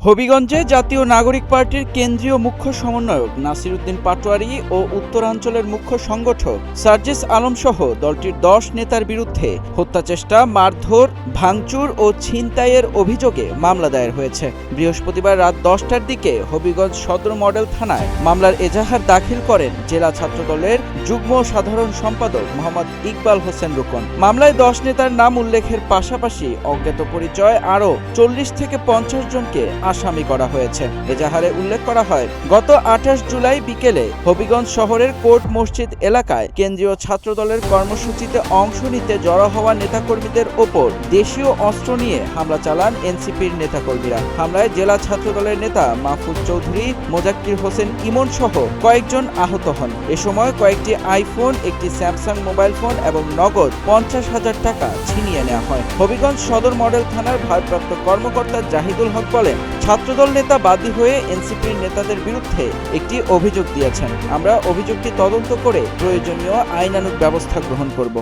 হবিগঞ্জে জাতীয় নাগরিক পার্টির কেন্দ্রীয় মুখ্য সমন্বয়ক নাসির উদ্দিন পাটোয়ারী ও উত্তরাঞ্চলের মুখ্য সংগঠক সার্জিস আলম সহ দলটির ১০ নেতার বিরুদ্ধে হত্যাচেষ্টা, মারধর, ভাঙচুর ও ছিনতাইয়ের অভিযোগে মামলা দায়ের হয়েছে। বৃহস্পতিবার রাত ১০টার দিকে হবিগঞ্জ সদর মডেল থানায় মামলার এজাহার দাখিল করেন জেলা ছাত্রদলের যুগ্ম সাধারণ সম্পাদক মোহাম্মদ ইকবাল হোসেন রুকন। মামলায় ১০ নেতার নাম উল্লেখের পাশাপাশি অজ্ঞাত পরিচয় আরও ৪০ থেকে ৫০ জনকে আসামি করা হয়েছে। এজাহারে উল্লেখ করা হয়, গত ২৮ জুলাই বিকেলে হবিগঞ্জ শহরের কোর্ট মসজিদ এলাকায় কেন্দ্রীয় ছাত্রদলের কর্মসূচিতে অংশ নিতে জড়ো হওয়া নেতাকর্মীদের ওপর দেশীয় অস্ত্র নিয়ে হামলা চালান এনসিপির নেতাকর্মীরা। হামলায় জেলা ছাত্রদলের নেতা মাহফুজ চৌধুরী, মোজাক্কির হোসেন ইমন সহ কয়েকজন আহত হন। এ সময় কয়েকটি আইফোন, একটি স্যামসাং মোবাইল ফোন এবং নগদ ৫০,০০০ টাকা ছিনিয়ে নেওয়া হয়। হবিগঞ্জ সদর মডেল থানার ভারপ্রাপ্ত কর্মকর্তা জাহিদুল হক বলেন, ছাত্রদল নেতা বাদী হয়ে এনসিপির নেতাদের বিরুদ্ধে একটি অভিযোগ দিয়েছেন। আমরা অভিযোগটি তদন্ত করে প্রয়োজনীয় আইনানুগ ব্যবস্থা গ্রহণ করব।